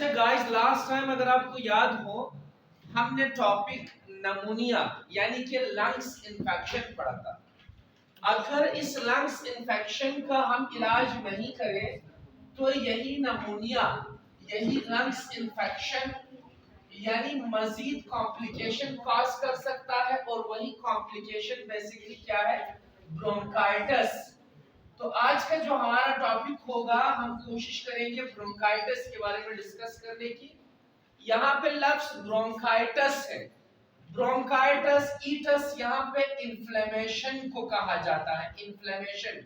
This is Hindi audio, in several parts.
अच्छा गाइस, लास्ट टाइम अगर आपको याद हो हमने टॉपिक नमूनिया यानी कि लंग्स इन्फेक्शन पढ़ा था। अगर इस लंग्स इन्फेक्शन का हम इलाज नहीं करें तो यही नमूनिया, यही लंग्स इन्फेक्शन यानी मजीद कॉम्प्लिकेशन कॉज कर सकता है और वही कॉम्प्लिकेशन बेसिकली क्या है, ब्रोंकाइटिस। तो आज का जो हमारा टॉपिक होगा, हम कोशिश करेंगे ब्रोंकाइटिस के बारे में डिस्कस करने की। यहाँ पे लफ्ज ब्रोंकाइटिस है। ब्रोंकाइटिस ईटस यहाँ पे इन्फ्लेमेशन को कहा जाता है, इन्फ्लेमेशन।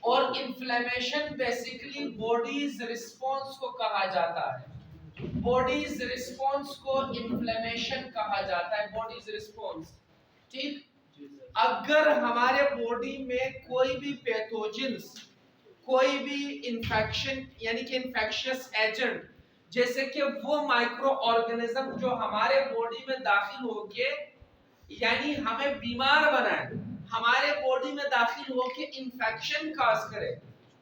और इन्फ्लेमेशन बेसिकली बॉडीज रिस्पॉन्स को कहा जाता है। बॉडीज रिस्पॉन्स को इन्फ्लेमेशन कहा जाता है, बॉडीज रिस्पॉन्स। ठीक, अगर हमारे बॉडी में कोई भी पैथोजेंस, कोई भी इंफेक्शन यानी कि इंफेक्शियस एजेंट, जैसे कि वो माइक्रो ऑर्गेनिज्म जो हमारे बॉडी में दाखिल होके यानी हमें बीमार बनाए, हमारे बॉडी में दाखिल होके इंफेक्शन काज करे,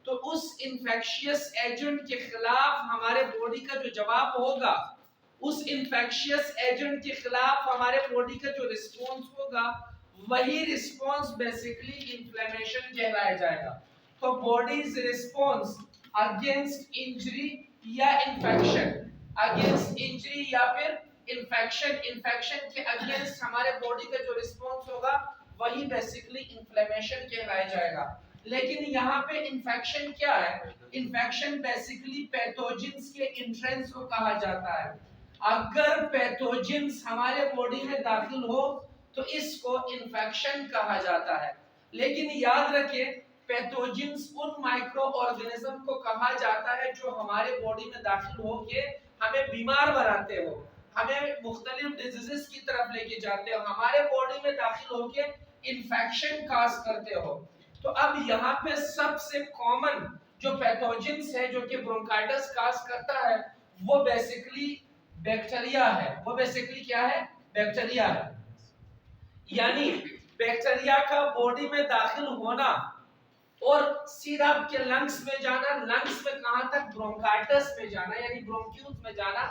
तो उस इंफेक्शियस एजेंट के खिलाफ हमारे बॉडी का जो जवाब होगा, उस इंफेक्शियस एजेंट के खिलाफ हमारे बॉडी का जो रिस्पॉन्स होगा, वही रिस्पॉन्स बेसिकली इन्फ्लेमेशन कहलाया जाएगा। तो बॉडीज रिस्पॉन्स अगेंस्ट इंजरी या इन्फेक्शन, अगेंस्ट इंजरी या फिर इन्फेक्शन, इन्फेक्शन के अगेंस्ट हमारे बॉडी का जो रिस्पॉन्स होगा वही बेसिकली इन्फ्लेमेशन कहलाया जाएगा। लेकिन यहाँ पे इन्फेक्शन क्या है? इन्फेक्शन बेसिकली पैथोजेंस के एंट्रेंस को कहा जाता है। अगर पैथोजेंस हमारे बॉडी में दाखिल हो तो इसको इन्फेक्शन कहा जाता है। लेकिन याद रखिए, पैथोजेंस उन माइक्रो ऑर्गेनिज्म को कहा जाता है जो हमारे बॉडी में दाखिल हो के हमें बीमार बनाते हो, हमें मुख्तलिफ डिजीजेस की तरफ लेके जाते हो, हमारे बॉडी में दाखिल होके इन्फेक्शन काज करते हो। तो अब यहाँ पे सबसे कॉमन जो पैथोजेंस है जो कि ब्रोंकाइटिस काज करता है, वो बेसिकली बैक्टीरिया है। वो बेसिकली क्या है? बैक्टीरिया है। यानी बैक्टीरिया का बॉडी में दाखिल होना और सीधा आपके लंग्स में जाना, लंग्स में कहां तक? ब्रोंकाइटिस में जाना, यानी ब्रोंक्यूल्स में जाना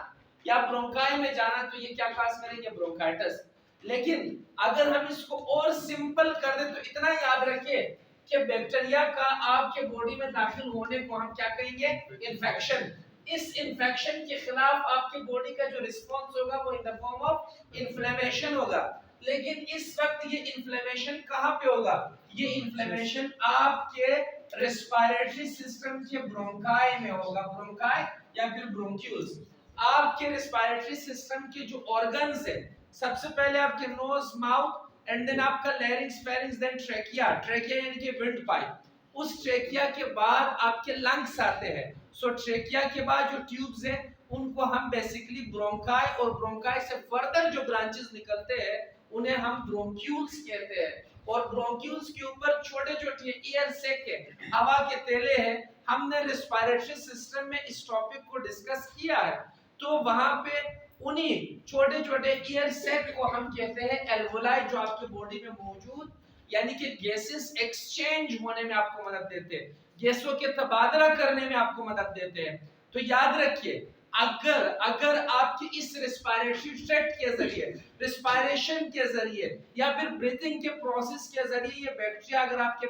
या ब्रोंकाई में जाना, तो ये क्या खास करेंगे? ब्रोंकाइटिस। लेकिन अगर हम इसको और सिंपल कर दें तो इतना याद रखिए कि बैक्टीरिया का आपके बॉडी में दाखिल होने को हम क्या कहेंगे? इन्फेक्शन। इस इन्फेक्शन के खिलाफ आपके बॉडी का जो रिस्पॉन्स होगा वो in the form of inflammation होगा। लेकिन इस वक्त ये इन्फ्लेमेशन कहां पे होगा? ये इन्फ्लेमेशन आपके रेस्पिरेटरी सिस्टम के ब्रोंकाई में होगा, ब्रोंकाई या फिर ब्रोंक्यूल्स। आपके रेस्पिरेटरी सिस्टम के जो ऑर्गन्स है, सबसे पहले आपके नोज, माउथ एंड देन आपका larynx, pharynx, then trachea, trachea यानी कि विंड पाइप। उस ट्रेकिया के बाद आपके लंग्स आते हैं। सो ट्रेकिया के बाद जो ट्यूब्स हैं उनको हम बेसिकली ब्रोंकाई, और ब्रोंकाई से फर्दर जो ब्रांचेस निकलते हैं उन्हें हम ब्रोंक्यूल्स कहते हैं। और ब्रोंक्यूल्स के ऊपर छोटे छोटे एयर सैक है, हवा के तेले हैं। हमने रेस्पिरेटरी सिस्टम में इस टॉपिक को डिस्कस किया है। तो वहां पे उन्हीं छोटे छोटे एयर सैक को हम कहते हैं एल्वोलाई, जो आपके बॉडी में मौजूद यानी कि गैसेस एक्सचेंज होने में आपको मदद देते हैं, गैसों के तबादला करने में आपको मदद देते हैं। तो याद रखिए, अगर आपकी इस रेस्पिरेटरी ट्रैक्ट के जरिए, रेस्पिरेशन के जरिए या फिर ब्रीथिंग के प्रोसेस के जरिए ये बैक्टीरिया अगर आपके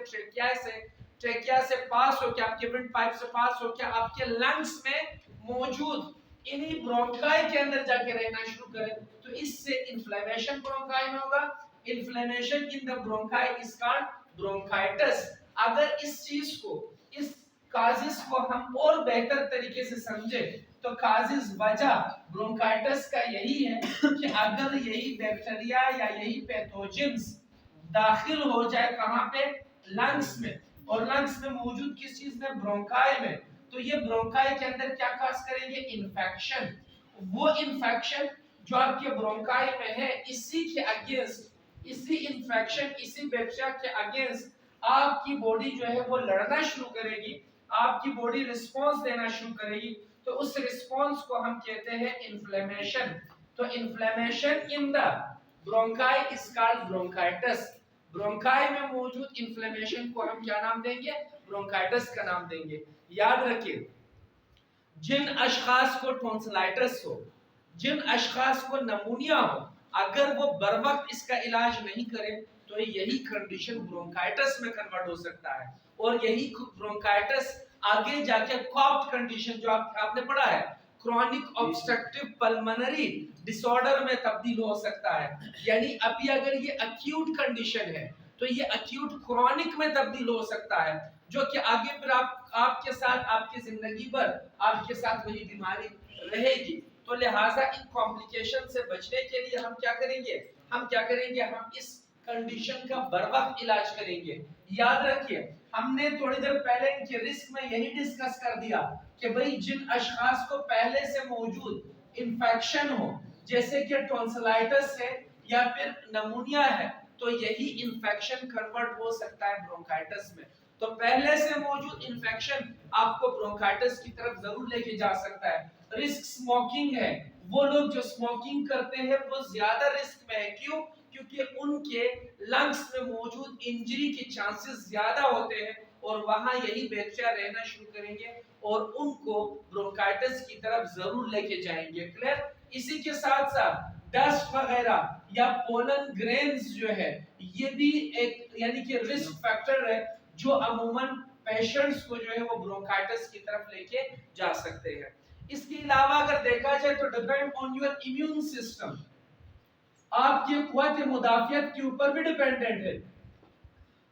ट्रेकिया से पास होकर, आपके विंड पाइप से पास होकर आपके लंग्स में मौजूद इन्हीं ब्रोंकाई के अंदर जाके रहना शुरू करे, तो इससे इन्फ्लेमेशन ब्रोंकाई में होगा। Inflammation in the bronchi is called bronchitis. अगर इस चीज को, इस काजिस को हम और बेहतर तरीके से समझे तो काजिस, वजह ब्रोंकाइटिस का यही है कि अगर यही बैक्टीरिया या यही पैथोजेंस दाखिल हो जाए कहां पे? लंग्स में। और लंग्स में मौजूद किस चीज में? ब्रोंकाई में। तो ये ब्रोंकाई के अंदर क्या खास करेंगे? इन्फेक्शन। वो इन्फेक्शन जो आपके ब्रोंकाई में है, इसी के अगेंस्ट, इसी इन्फेक्शन, इसी बैक्टीरिया के अगेंस्ट आपकी बॉडी जो है वो लड़ना शुरू करेगी, आपकी बॉडी रिस्पांस देना शुरू करेगी। तो उस रिस्पांस को हम कहते हैं इन्फ्लेमेशन। तो inflammation in the bronchi is called bronchitis. Bronchi में मौजूद इन्फ्लेमेशन को हम क्या नाम देंगे? ब्रोंकाइटिस का नाम देंगे। याद रखिए, जिन अशखास को टॉन्सिलाइटिस हो, जिन अशखास को नमूनिया हो, अगर वो बर वक्त इसका इलाज नहीं करें तो यही कंडीशन ब्रोंकाइटिस में कन्वर्ट हो सकता है, और यही ब्रोंकाइटिस आगे जाके कॉप्ट कंडीशन जो आपने पढ़ा है क्रॉनिक ऑब्स्ट्रक्टिव पल्मोनरी डिसऑर्डर में तब्दील हो सकता है। यानी अभी अगर ये अक्यूट कंडीशन है तो ये अक्यूट क्रॉनिक में तब्दील हो सकता है, जो कि आगे फिर आपके साथ आपकी जिंदगी भर आपके साथ वही बीमारी रहेगी। तो लिहाजा इन कॉम्प्लिकेशन से बचने के लिए हम क्या करेंगे, हम इस कंडीशन का बर वक्त इलाज करेंगे। याद रखिए हमने थोड़ी देर पहले इनके रिस्क में यही डिस्कस कर दिया कि भाई जिन अशखास को पहले से मौजूद इंफेक्शन हो, जैसे कि टॉन्सिलाइटिस है या फिर नमूनिया है, तो यही इंफेक्शन कन्वर्ट हो सकता है ब्रोंकाइटिस में। तो पहले से मौजूद इंफेक्शन आपको ब्रोंकाइटिस की तरफ जरूर लेके जा सकता है। रिस्क स्मोकिंग है, वो लोग जो स्मोकिंग करते हैं वो ज्यादा रिस्क में है। क्यों? क्योंकि उनके लंग्स में मौजूद इंजरी के चांसेस ज्यादा होते हैं और वहां यही बैक्टीरिया रहना शुरू करेंगे और उनको ब्रोंकाइटिस की तरफ जरूर लेके जाएंगे। क्लियर? इसी के साथ साथ डस्ट वगैरह या पोलन ग्रेन्स जो है ये भी एक यानी कि रिस्क फैक्टर है जो अमूमन पेशेंट्स को जो है वो ब्रोंकाइटिस की तरफ लेके जा सकते हैं। इसके अलावा अगर देखा जाए तो depend on your immune system, आपकी कुव्वत मुदाफियत के ऊपर भी डिपेंडेंट है।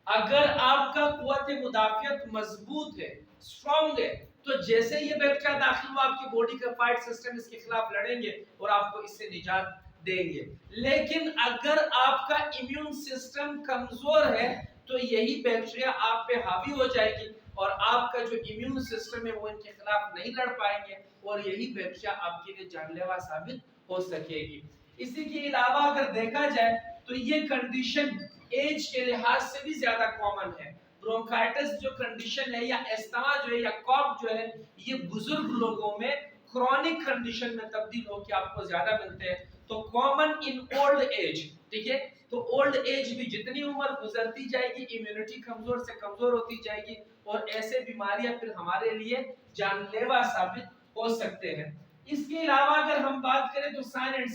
अगर आपका कुव्वत मुदाफियत मजबूत है, स्ट्रॉन्ग है, तो जैसे ये बैक्टीरिया दाखिल हुआ आपकी बॉडी का फाइट सिस्टम इसके खिलाफ लड़ेंगे और आपको इससे निजात देंगे। लेकिन अगर आपका इम्यून सिस्टम कमजोर है तो यही बैक्टीरिया आप पे हावी हो जाएगी और आपका जो इम्यून सिस्टम है वो इनके खिलाफ नहीं लड़ पाएंगे और यही बैक्टीरिया आपके लिए जानलेवा साबित हो सकेगी। इसी के अलावा अगर देखा जाए तो ये कंडीशन एज के लिहाज से भी ज्यादा कॉमन है। ब्रोंकाइटिस जो कंडीशन है या एस्थमा जो है या कॉफ जो है ये बुजुर्ग लोगों में क्रॉनिक कंडीशन में तब्दील होकर आपको ज्यादा मिलते हैं। तो कॉमन इन ओल्ड एज, ठीक है। तो ओल्ड एज भी जितनी उम्र गुजरती जाएगी इम्यूनिटी कमजोर से कमजोर होती जाएगी और ऐसे बीमारियां फिर हमारे लिए जानलेवा साबित हो सकते हैं। इसके अलावा अगर हम बात करें तो साइन एंड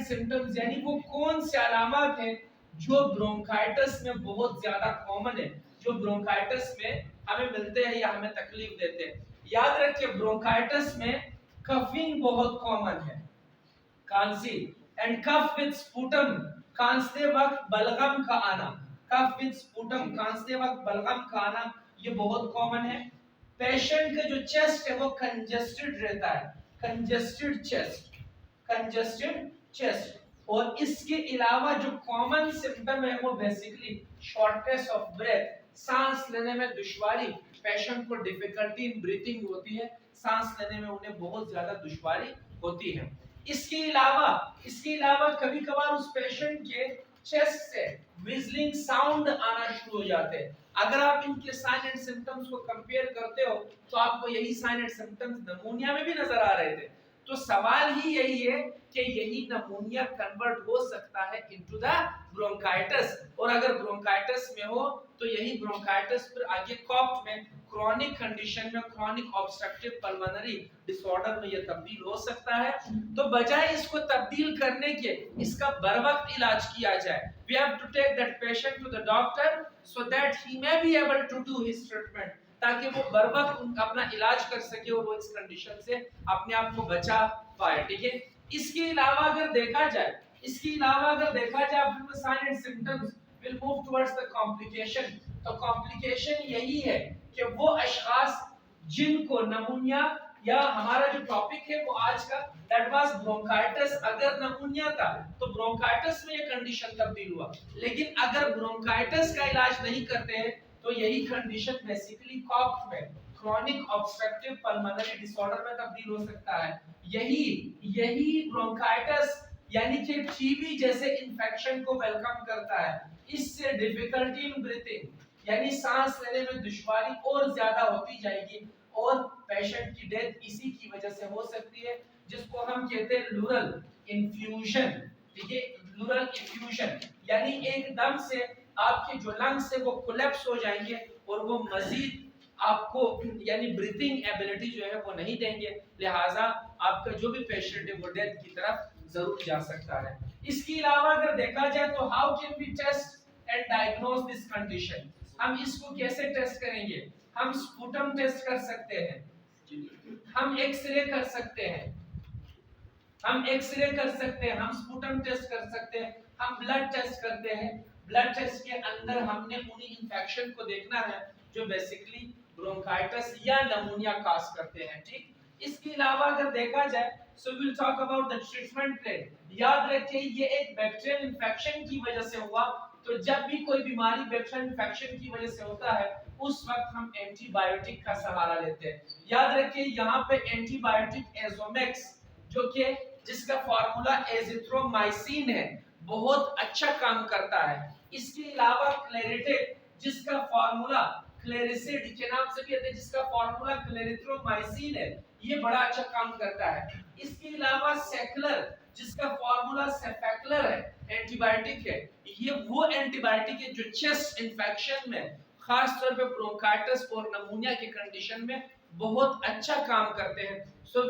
सिम्टम्स यानी वो कौन से अलामत हैं जो ब्रोंकाइटिस में बहुत ज्यादा कॉमन है, जो ब्रोंकाइटिस में हमें मिलते हैं या हमें तकलीफ देते हैं। याद रखिए ब्रोंकाइटिस में कफिंग बहुत कॉमन है, खांसी, एंड कफ विद स्पुटम, खांसते वक्त बलगम का आना, कफ विद स्पुटम खांसते वक्त बलगम का आना ये बहुत कॉमन है। पेशेंट का जो चेस्ट है वो कंजेस्टेड रहता है, कंजेस्टेड चेस्ट। और इसके अलावा जो कॉमन सिम्टम है वो बेसिकली शॉर्टनेस ऑफ ब्रेथ, सांस लेने में दुश्वारी, पेशेंट को डिफिकल्टी इन ब्रीथिंग होती है, सांस लेने में उन्हें बहुत ज्यादा दुश्वारी होती है। इसके अलावा कभी कभार उस पेशेंट के चेस्ट से विजलिंग साउंड आना शुरू हो जाते हैं। अगर आप इनके साइन एंड सिम्टम्स को कंपेयर करते हो तो आपको यही साइन एंड सिम्टम्स नमूनिया में भी नजर आ रहे थे। तो सवाल ही यही है कि यही नमूनिया कन्वर्ट हो सकता है इनटू द ब्रोंकाइटिस, और अगर ब्रोंकाइटिस में हो तो यही ब्रोंकाइटिस फिर आगे कॉफ में क्रॉनिक कंडीशन में क्रॉनिक ऑब्स्ट्रक्टिव पल्मोनरी डिसऑर्डर में ये तब्दील हो सकता है। तो बजाय इसको तब्दील करने के इसका बर वक्त इलाज किया जाए, we have to take that patient to the doctor so that he may be able to do his treatment, ताकि वो बर वक्त अपना इलाज कर सके और वो इस कंडीशन से अपने आप को बचा पाए। ठीक है। इसके अलावा अगर देखा जाए sign and symptoms will move towards the complication. तो कॉम्प्लिकेशन यही है कि वो अशखास जिनको नमूनिया या हमारा जो टॉपिक है वो आज का दैट वाज ब्रोंकाइटिस, अगर नमूनिया था तो ब्रोंकाइटिस में ये कंडीशन तब्दील हुआ, लेकिन अगर ब्रोंकाइटिस का इलाज नहीं करते हैं तो यही कंडीशन बेसिकली कॉफ में क्रॉनिक ऑब्स्ट्रक्टिव पल्मोनरी डिसऑर्डर में तब्दील हो सकता है। यही ब्रोंकाइटिस यानी कि टीबी जैसे इंफेक्शन को वेलकम करता है। इससे डिफिकल्टी इन ब्रीथिंग यानी सांस लेने में दुश्वारी और ज्यादा होती जाएगी और पेशेंट की डेथ इसी की वजह से हो सकती है, जिसको हम कहते हैं प्लूरल इन्फ्यूजन। ठीक है, प्लूरल इन्फ्यूजन यानी एकदम से आपके जो लंग्स है वो कोलैप्स हो जाएंगे और वो मजीद आपको यानी ब्रीथिंग एबिलिटी जो है वो नहीं देंगे, लिहाजा आपका जो भी पेशेंट है वो डेथ की तरफ जरूर जा सकता है। इसके अलावा अगर देखा जाए तो how can we test and diagnose this condition, हम इसको कैसे टेस्ट करेंगे? हम स्पूटम टेस्ट कर सकते हैं, हम एक्सरे कर सकते हैं, हम एक्सरे कर सकते हैं, हम स्पूटम टेस्ट कर सकते हैं, हम ब्लड टेस्ट करते हैं। ब्लड टेस्ट के अंदर हमने उन्हीं इंफेक्शन को देखना है जो बेसिकली ब्रोंकाइटिस या नमूनिया काज करते हैं। ठीक, इसके अलावा अगर देखा जाए so will talk about the treatment plan. याद रखिए ये एक बैक्टीरियल इंफेक्शन की वजह से हुआ, तो जब भी कोई बीमारी बैक्टीरियल इंफेक्शन की वजह से होता है उस वक्त हम एंटीबायोटिक का सहारा लेते हैं। याद रखिए यहाँ पे एंटीबायोटिक एजोमेक्स जो कि जिसका फार्मूला एजिथ्रोमाइसिन है बहुत अच्छा काम करता है। इसके अलावा क्लेरिटेड जिसका फार्मूला क्लेरिसिड के नाम से भी आता है, जिसका फार्मूला क्लेरिथ्रोमाइसिन है, ये बड़ा अच्छा काम करता है। इसके अलावा सेक्युलर जिसका फार्मूला सेफेक्युलर है, एंटीबायोटिक है, ये वो एंटीबायोटिक है जो चेस्ट इंफेक्शन में खास तौर पे ब्रोंकाइटिस और नमूनिया की कंडीशन में बहुत अच्छा काम करते हैं। सो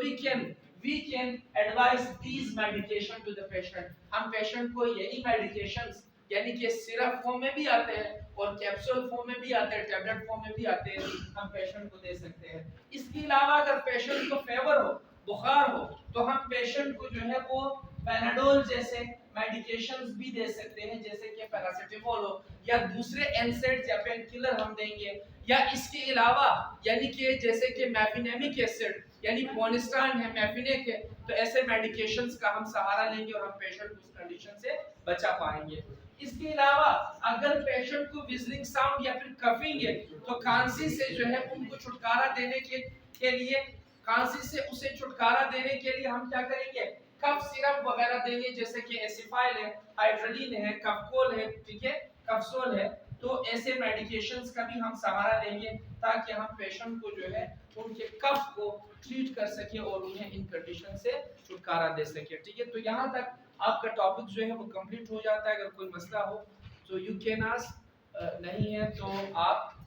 we can advise these medication to the patient। हम पेशेंट को यही मेडिकेशंस यानी कि सिरप फॉर्म में भी आते हैं और कैप्सूल फॉर्म में भी आते हैं, टैबलेट फॉर्म में भी आते हैं, हम पेशेंट को दे सकते हैं। इसके अलावा अगर पेशेंट को फीवर हो, बुखार हो, तो हम पेशेंट को जो है वो पैनाडोल जैसे मेडिकेशंस भी दे सकते हैं, जैसे कि पैरासिटामोल हो या दूसरे एनसेड्स या पेन किलर हम देंगे, या इसके अलावा यानी कि जैसे कि मैफिनेमिक एसिड यानी पोनिस्टान है, मैफिनेक है, तो ऐसे मेडिकेशंस का हम सहारा लेंगे और हम पेशेंट को उस कंडीशन से बचा पाएंगे। इसके अलावा अगर पेशेंट को विजलिंग साउंड या फिर कफिंग है तो खांसी से जो है उनको छुटकारा देने के लिए खांसी से उसे छुटकारा देने के लिए हम क्या करेंगे? कफ सिरप वगैरह देंगे, जैसे कि एसिफाइल है, हाइड्रोलिन है, कफकोल है, ठीक है, कफसोल है, तो ऐसे मेडिकेशंस का भी हम सहारा लेंगे ताकि हम पेशेंट को जो है उनके कफ को ट्रीट कर सके और उन्हें इन कंडीशन से छुटकारा दे सके। ठीक है, तो यहाँ तक आपका टॉपिक जो है वो कंप्लीट हो जाता है। अगर कोई मसला हो तो यू कैन आस्क, नहीं है तो आप